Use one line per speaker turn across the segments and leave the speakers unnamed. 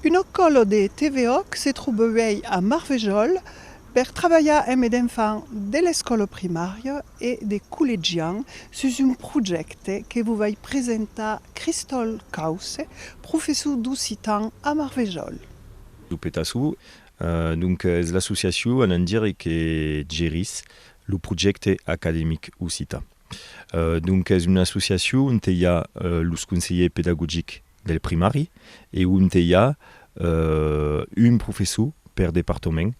Une école de TVOC se trouve à Marvejols per travailler avec des enfants de l'école primaire et des collégiens sur un projet que vous va présenter Christol Kause, professeur d'occitan à Marvejols.
Zupetasu, donc és l'associació en dire que geris le projecte académic occitan. Donc és una associació on hi ha els conseillers pédagogiques del primari et on hi ha un professeur per département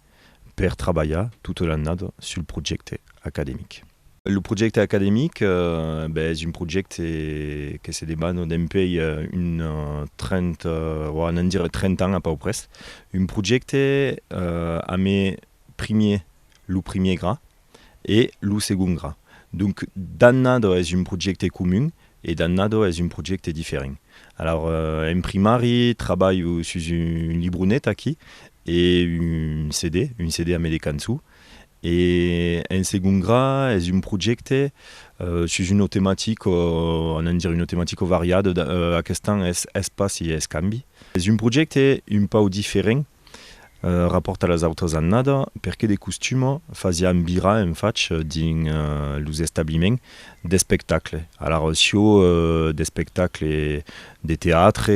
per treballar toute l'année sur le projecte académic. Le projecte académic és un projecte que se demana d'un pays une 30 ans à peu près. Un projecte a mes le premier gras et le second gras. Donc, d'annado est un projecte commun et d'annado est un projecte différent. Alors, en primari, travaille sur une libronnette ici et une CD américaine. Et en second gras, est un projecte sur une thématique, une thématique variée, à question espace et escambi. C'est un projecte un peu différent rapport à les autres années, parce que des costumes faisaient un bira en fait dans les établissements des spectacles. Alors, si des spectacles de théâtre,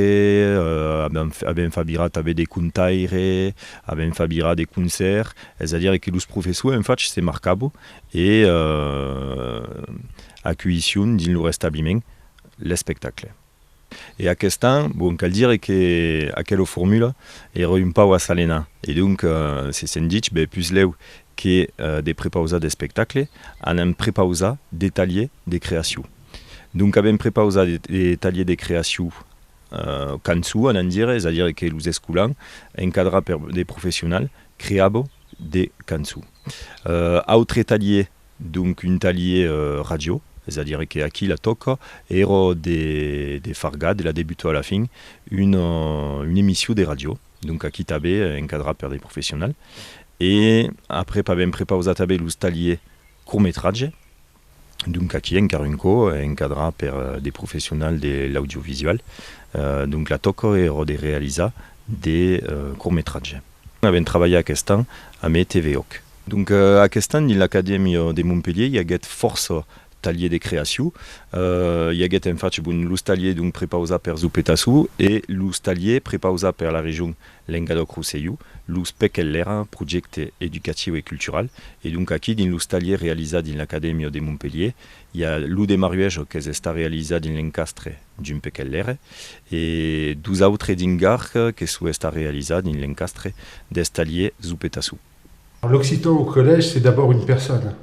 abbiamo fait des contaires, abbiamo fait des concerts, c'est-à-dire que les professeurs en fait se marquaient et accueillissaient dans leur établissement les spectacles. Et à question, bon, cal dire que à quelle formule era un peu à salena. Et donc, c'est sans dit, plus leu que des prépausas des spectacles, on a prépausé des ateliers de création. Donc, on a prépausé des ateliers de création cansu, on a dire, c'est-à-dire que les écoles encadrés par des professionnels créaient des cansu. Autre atelier, donc un atelier radio. C'est-à-dire qu'ici, la toca era des fargades, de la début à la fin, une émission de radio. Donc, ici, tu avais encadré par des professionnels. Et après, tu avais préparé le talier court-métrage. Donc, ici, encadré par des professionnels de l'audiovisuel. Donc, la toca era de réaliser des courts-métrages. On avait travaillé à Questan à TVOC. Donc, à Questan, dans l'Académie de Montpellier, il y a une force talier de création. Il y a en fait l'ustalier donc prépausé par Zupetasu et l'ustalier prépausé par la région Languedoc-Roussillon, l'USPECLERA, projet éducatif et culturel. Et donc ici, dans l'ustalier réalisé dans l'Académie de Montpellier, il y a l'u de mariage qui est réalisé dans l'encastre d'un PECLERA et 12 autres dingar qui sont réalisés dans l'encastre d'estalier Zupetasu.
L'occitan au collège, c'est d'abord une personne.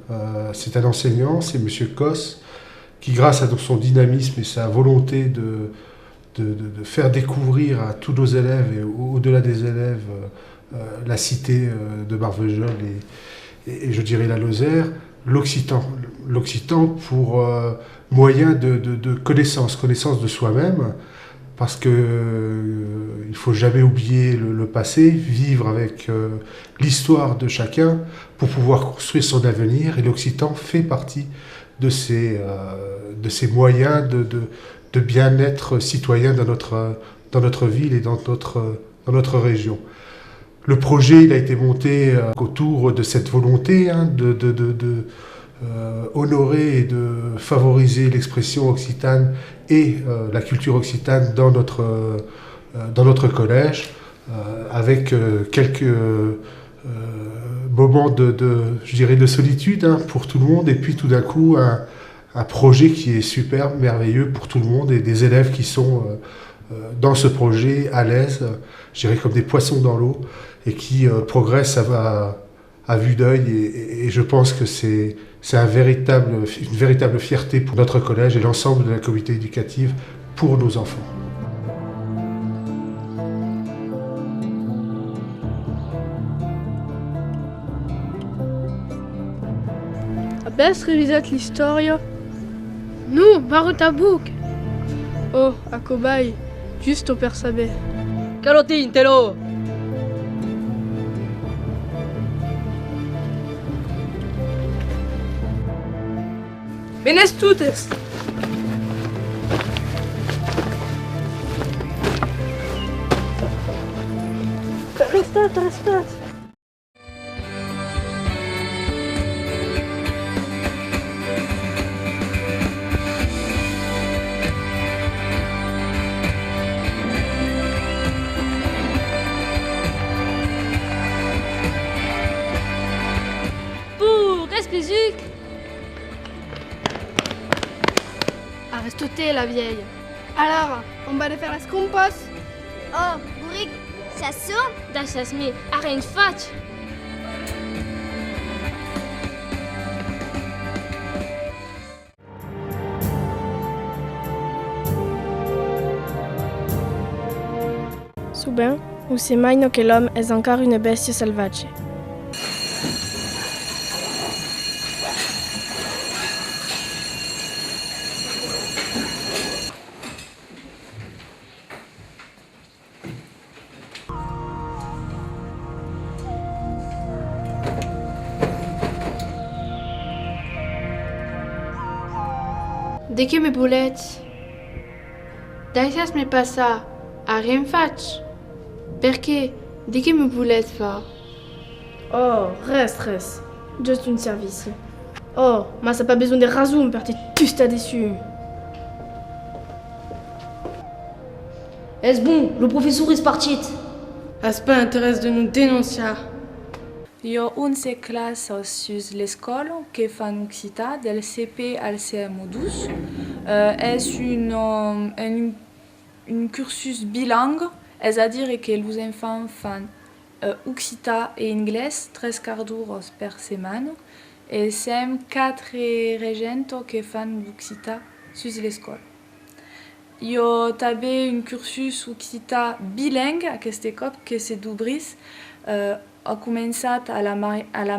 C'est un enseignant, c'est M. Kos, qui grâce à son dynamisme et sa volonté de faire découvrir à tous nos élèves et au-delà des élèves la cité de Marvejols et je dirais la Lozère, l'occitan. L'occitan pour moyen de connaissance de soi-même, parce que il ne faut jamais oublier le passé, vivre avec l'histoire de chacun pour pouvoir construire son avenir. Et l'occitan fait partie de ces moyens de bien-être citoyen dans notre ville et dans notre région. Le projet il a été monté autour de cette volonté de honorer et de favoriser l'expression occitane et la culture occitane dans notre collège, avec quelques moments je dirais de solitude pour tout le monde, et puis tout d'un coup un projet qui est superbe, merveilleux pour tout le monde, et des élèves qui sont dans ce projet à l'aise, je dirais comme des poissons dans l'eau, et qui progressent à vue d'œil, et je pense que c'est une véritable fierté pour notre collège et l'ensemble de la communauté éducative pour nos enfants.
Abbiamo revisato l'histoire. Nous, Marotabouk. Oh, à cobaye, juste au père Sabé.
Carotine, telo.
Benes toutes. restat.
Pour Respizuc.
Aristote, la vieille. Alors, on va aller faire las compas.
Oh, Bourric, ça sort?
Das me arren faig.
Souben, ou c'est mai que l'homme est encore une bestia salvace. De que me boletes? Deixes me passar a rien faig? Per què? De que me boletes fa? Oh, reste. Juste un service. Oh, mas t'as pas besoin de rasoum per te tusta dessus.
Est bon, le professeur est parti.
As pas intérêt de nous dénoncer.
Io 11 classes sur l'école qui fan Occità del CP al CM12. Est un cursus bilingue, c'est-à-dire que les enfants font Occità et anglais 13 quarts d'heure par semaine. Et c'est 4 régents qui font Occità sur l'école. Io també un cursus Occità bilingue a aquesta cop que se d'obris. Ha començat a la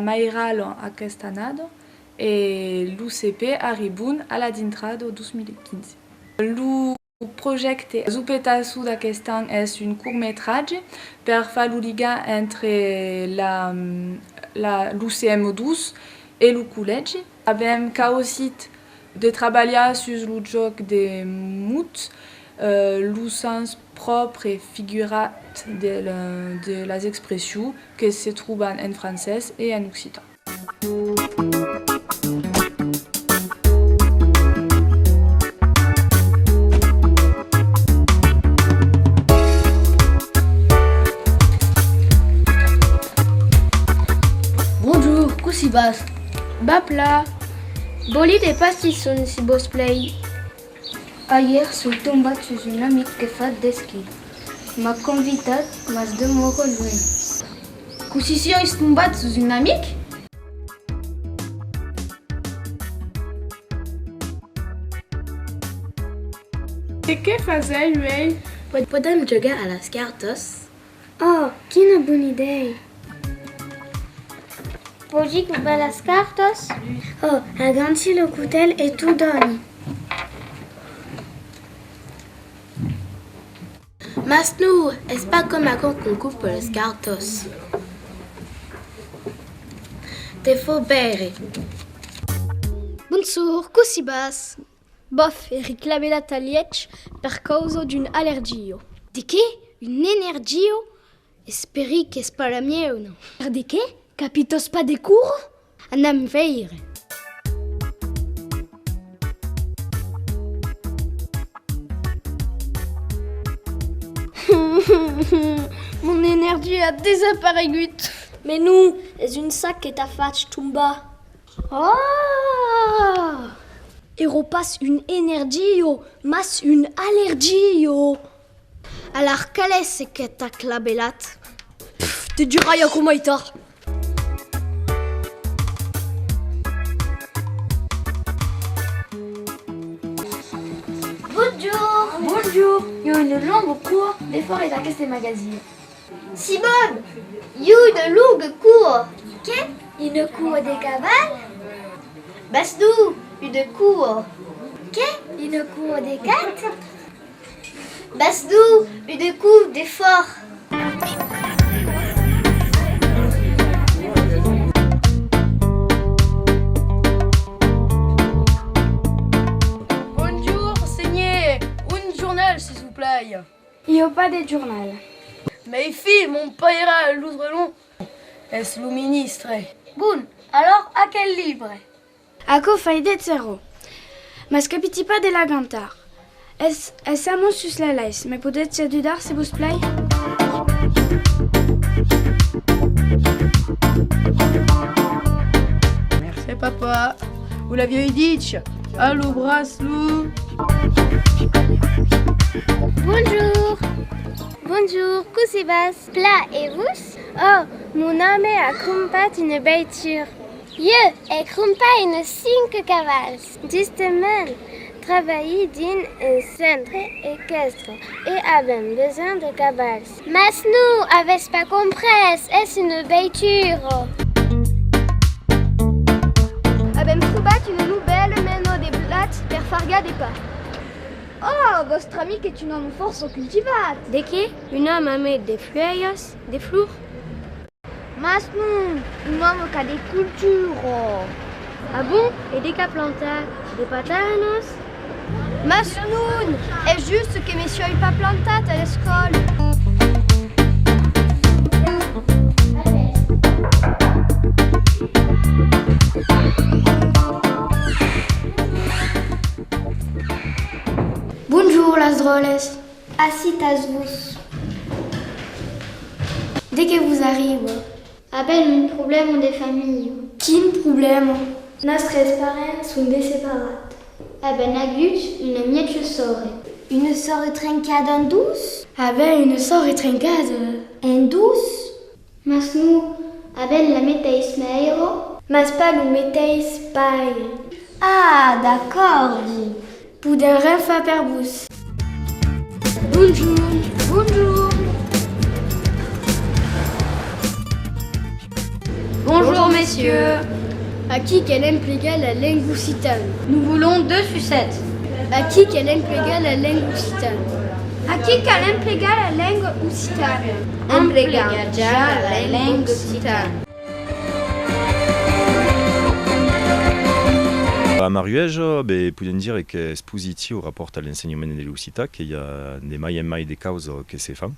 Mairal aquesta annada et l'UCP arribun a la dintre de 2015. El projecte Zupetassu d'aquest any és un curtmetratge per fer el lligar entre l'UCM12 i el col·legi. Avem causit de treballar sur el joc de mut, le sens propre et figurat de les expressions que se trouvent en français et en occitan.
Bonjour, si bas.
Bapla. Bolit et pastisson si boss play.
Hier, soy tombat sur une amie qui fait des skis. M'a convidat, mas de me rejoindre.
Così est tombat sous une amique?
Et que faisait lui?
Podem jogar a las cartas?
Oh, quina bonne idée! Pogic va las cartas? Oh, agancez le couteau et tout donne.
Mas nous, est pas comme à qu'on coupe les cartas. Te faut bere.
Bonjour, così bas. Bof, reclamé la talietch per causa d'une allergio. De che? Un'energio? Speri che c'est pas la mia o no? Per de che? Capitos pas de cours? Anam veire. Mon énergie a disparu. Mais nous, c'est une sac que ta fatch tomba. Oh! Ero pas une énergie, mas une allergie. Alors, quelle est-ce que ta clabelate? Te dirai à comment il t'a.
Bonjour! Il y a une longue cour des forêts dans ce magazine. Simone! Il y a une longue cour. Qu'est? Une cour des cabanes? Basdou! Une cour. Qu'est? Une cour des cartes? Basdou! Une cour des forts.
Bonjour, seigneur. Un journal, s'il vous plaît.
Il n'y a pas de journal.
Mais fille, mon père l'oudrelon. Est-ce le ministre?
Bon, alors à quel livre?
Ako faidet zero. Mas capiti pas de la gantar. Es amos sus la lais, mais peut-être c'est du dar, c'est vous play?
Merci papa. Vous l'aviez dit. Allô, brasse-loup.
Bonjour. Bonjour, Kousibas. Plat et vous? Oh, mon nom est à Krumpat une beiture. Je et Krumpat une 5 cavales. Justement, travailler dans un centre équestre et avons besoin de cavales. Mas nous, avez pas compris, est une beiture.
Abem troubat une nouvelle meno des blattes per farga des pas. Oh, votre ami qui est une homme force au cultivat.
De qui? Un homme amé des feuilles, des fleurs.
Mas non, un homme qui a des cultures.
Ah bon? Et des cas plantés, des patanos?
Mas non, est juste que messieurs n'ont pas planté à l'école.
Bonjour, las droles.
Acitas vos.
Dès que vous arrivez.
Abel un problème des familles.
Quin problème?
Nostres parents sont des séparats. Abel agut une miette sore. Une sore trincada en douce?
Abel une sore trincada.
En douce? Mas nous, Abel la metteis meiro?
Mas pas le metteis paille.
Ah, d'accord.
Pour d'un refa per bus.
Bonjour. Bonjour.
Bonjour messieurs.
À qui qu'elle impliqua la langue occitane?
Nous voulons 2 sucettes.
À qui qu'elle impliqua la langue occitane?
À qui qu'elle impliqua la langue occitane?
Impliqua la langue occitane.
A Maruège, podem dire que és positiu rapport a l'ensenyament de l'occità, que hi ha de mai en mai de causes que se fan.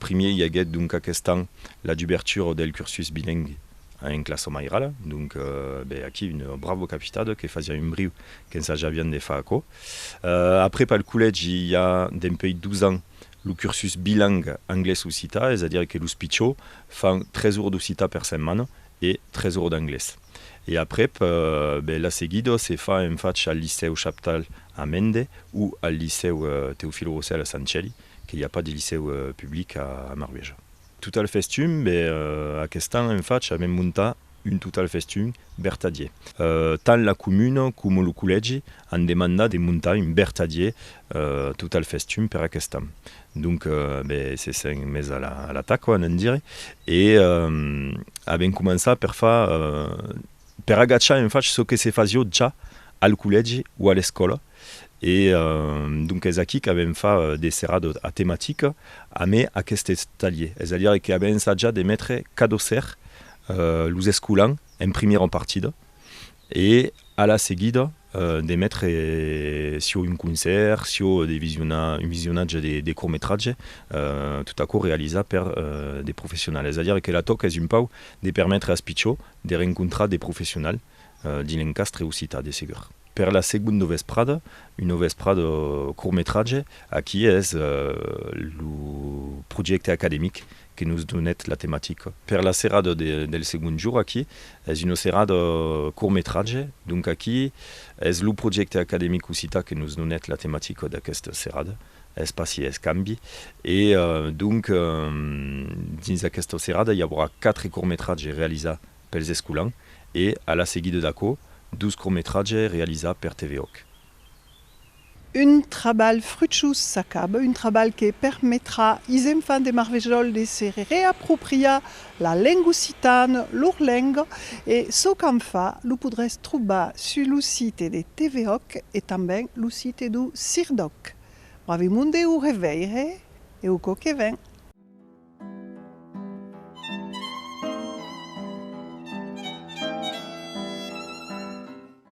Primer hi hagué donc aquest any la d'ouverture del cursus bilingue en classe mairala, donc aquí une bravo capitada que fazia un briu que ens havien de fa aco. Après pel col·legi hi ha d'empei 12 ans le cursus bilingue anglès-occità, és-a-dire que los pitjors fan 3 heures d'occità per setmana et 3 heures d'anglès. Et après, la seguida se fa en faig al liceu Chaptal a Mende ou al liceu Teofilo Rossel a Sancelli, qu'il n'y a pas de liceu public à Maruège. Total festum, aquest any en faig avem muntat un total festum bertadier. Tant la commune com el col·legi han demandat de muntar un bertadier total festum per aquest any. Donc, se sent més a l'atac, on en dirait. Et avem començat per fa... per agachar en faig ce que se fazio ja al col·legi o a l'escola. Et donc és aquí que avem fa des serrades a temàtica amb aquest taller. És-a-dire que avem ensajat de metre cada ser los escolans en primera partida et a la seguida de metre sur un concert, sur un visionnatge de court-métrage tout à coup realitzat per des professionnels. És-a-dire que la toc és un pau de permetre als pitjors de rencontrar des professionnels din l'encastre occità de segur. Per la segunda vesprada, una vesprada court-métrage, aquí és el projecte acadèmic que nous donet la temàtica. Per la serrada del segon jour, aquí, és una serrada court-métrage, donc aquí és el projecte acadèmic occità que nous donet la temàtica d'aquesta serrada, espaci és canvi, et donc dins aquesta serrada hi haurà 4 court-métrages realitzats pels escolans et à la seguida d'aco 12 courts-métrages réalisés per TVOC.
Un travail fructueux s'accabe, un travail qui permettra aux enfants de Marvejols de se réapproprier la langue occitane, leur langue, et ce qu'on fait, vous pourrez trouver sur le site de TVOC et también le site du CIRDOC. Bravi monde au réveil et au coquet vin.